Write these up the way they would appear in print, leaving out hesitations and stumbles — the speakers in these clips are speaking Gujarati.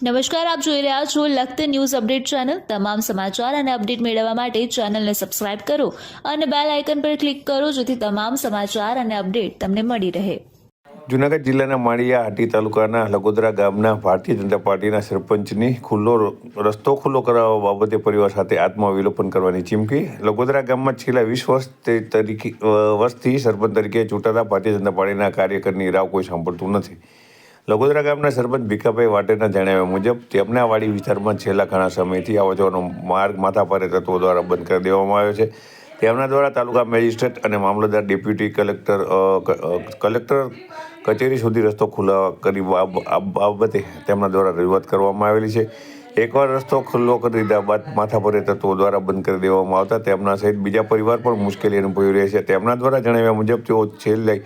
નમસ્કાર, આપ જોઈ રહ્યા છો લખત ન્યૂઝ અપડેટ ચેનલ। તમામ સમાચાર અને અપડેટ મેળવવા માટે ચેનલને સબસ્ક્રાઇબ કરો અને બેલ આઇકન પર ક્લિક કરો જેથી તમામ સમાચાર અને અપડેટ તમને મળી રહે। જૂનાગઢ જિલ્લાના માળિયા હાટી તાલુકાના લગોદરા ગામના ભારતીય જનતા પાર્ટીના સરપંચની રસ્તો ખુલ્લો કરાવવા બાબતે પરિવાર સાથે આત્મવિલોપન કરવાની ચીમકી। લગોદરા ગામમાં છેલ્લા 20 વર્ષથી સરપંચ તરીકે ચૂંટાતા ભારતીય જનતા પાર્ટીના કાર્યકરની રાવ કોઈ સાંભળતું નથી। લગોદરા ગામના સરપંચ ભીખાભાઈ વાટેના જણાવ્યા મુજબ તેમના વાડી વિસ્તારમાં છેલ્લા ઘણા સમયથી આવવા જવાનો માર્ગ માથાભારે તત્વો દ્વારા બંધ કરી દેવામાં આવ્યો છે। તેમના દ્વારા તાલુકા મેજિસ્ટ્રેટ અને મામલતદાર ડેપ્યુટી કલેક્ટર કચેરી સુધી રસ્તો ખુલ્લો કરી બાબતે તેમના દ્વારા રજૂઆત કરવામાં આવેલી છે। એકવાર રસ્તો ખુલ્લો કરી દીધા બાદ માથાભારે તત્વો દ્વારા બંધ કરી દેવામાં આવતા તેમના સહિત બીજા પરિવાર પણ મુશ્કેલી અનુભવી રહ્યા છે। તેમના દ્વારા જણાવ્યા મુજબ તેઓ છેલ્લે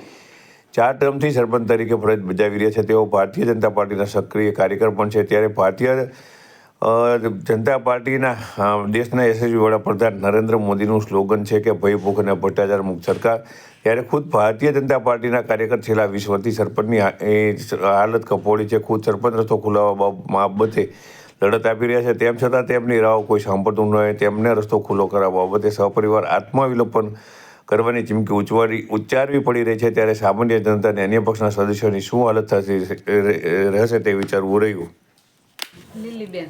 4 ટર્મથી સરપંચ તરીકે ફરજ બજાવી રહ્યા છે। તેઓ ભારતીય જનતા પાર્ટીના સક્રિય કાર્યકર પણ છે। ત્યારે ભારતીય જનતા પાર્ટીના દેશના યશસ્વી વડાપ્રધાન નરેન્દ્ર મોદીનું સ્લોગન છે કે ભય ભૂખ અને ભ્રષ્ટાચાર મુક્ત સરકાર। ત્યારે ખુદ ભારતીય જનતા પાર્ટીના કાર્યકર છેલ્લા 20 વર્ષથી સરપંચની હાલત કફોડી છે। ખુદ સરપંચ રસ્તો ખુલાવવા બાબતે લડત આપી રહ્યા છે, તેમ છતાં તેમની રાહ કોઈ સાંભળતું ન હોય। તેમને રસ્તો ખુલ્લો કરવા બાબતે સહપરિવાર આત્મવિલોપન કરવાની ચીમકી ઉચ્ચારવી પડી રહી છે। ત્યારે સામાન્ય જનતા અને અન્ય પક્ષના સદસ્યોની શું હાલત રહેશે તે વિચારવું રહ્યું। લીલીબેન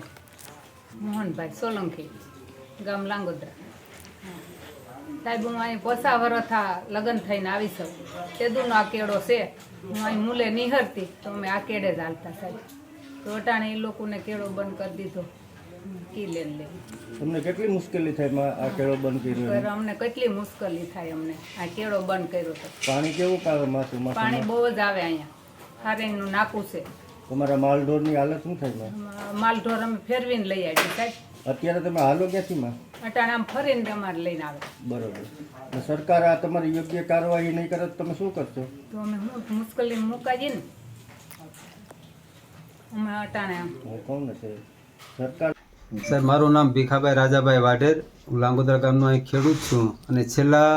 મોહનભાઈ સોલંકી, ગામ લાંગોદરા। સાહેબ, હું અહીં પોસા વરથા લગ્ન થઈને આવી શકું તેદુનો આ કેળો છે। હું અહીં મૂલે નિહરતી તો અમે આ કેળે જ હાલતા સાહેબ। તો અટાણે એ લોકોને કેળો બંધ કરી દીધો। કી લેન લે તમને કેટલી મુશ્કેલી થાય આ કેળો બંધ કર્યો? અમને કેટલી મુશ્કેલી થાય, અમને આ કેળો બંધ કર્યો તો। પાણી કેવું આવે માથું? પાણી બહુ જ આવે અહીંયા, હારેનું નાકું છે। તમારા માલઢોરની હાલત શું થાય? માલઢોર અમે ફેરવીને લઈ આવી સાહેબ। અત્યારે તમે હાલો ક્યાંથી માં? અટાણે આમ ફરીને અમારે લઈને આવે। બરોબર। સરકાર આ તમારી યોગ્ય કાર્યવાહી નહીં કરે તો તમે શું કરશો? તો અમે મુશ્કેલી મુકાઈએ ને અમે અટાણે કોણ છે સરકાર? સર, મારું નામ ભીખાભાઈ રાજાભાઈ વાઢેર, હું લાંગોદરા ગામનો અહીં ખેડૂત છું અને છેલ્લા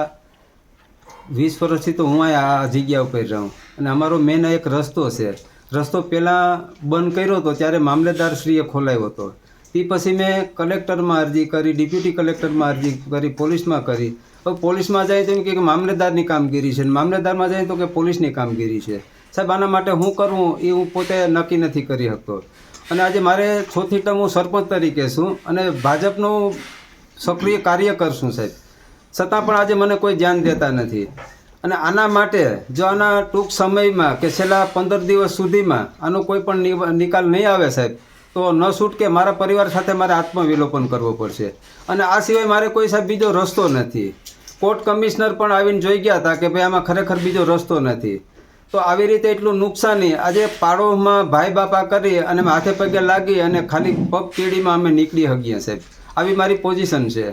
20 વર્ષથી તો હું આ જગ્યા ઉપર રહું। અને અમારો મેન એક રસ્તો છે। રસ્તો પહેલાં બંધ કર્યો હતો ત્યારે મામલતદારશ્રીએ ખોલાવ્યો હતો। તે પછી મેં કલેક્ટરમાં અરજી કરી, ડેપ્યુટી કલેક્ટરમાં અરજી કરી, પોલીસમાં કરી। હવે પોલીસમાં જાય તો એમ કે મામલતદારની કામગીરી છે, મામલતદારમાં જાય તો કે પોલીસની કામગીરી છે। સાહેબ, આના માટે હું કરવું એ હું પોતે નક્કી નથી કરી શકતો। અને આજે મારે 6થી ટર્મ હું સરપંચ તરીકે છું અને ભાજપનો સક્રિય કાર્યકર છું સાહેબ, છતાં પણ આજે મને કોઈ ધ્યાન દેતા નથી। અને આના માટે જો આના ટૂંક સમયમાં કે છેલ્લા 15 દિવસ સુધીમાં આનો કોઈ પણ નિકાલ નહીં આવે સાહેબ, તો ન છૂટકે મારા પરિવાર સાથે મારે આત્મવિલોપન કરવો પડશે। અને આ સિવાય મારે કોઈ સાહેબ બીજો રસ્તો નથી। કોર્ટ કમિશનર પણ આવીને જોઈ ગયા હતા કે ભાઈ આમાં ખરેખર બીજો રસ્તો નથી। તો આવી રીતે એટલું નુકસાની આજે પાડોમાં ભાઈ બાપા કરી અને હાથે પગે લાગી અને ખાલી પગ કેડીમાં અમે નીકળી શકીએ સાહેબ, આવી મારી પોઝિશન છે।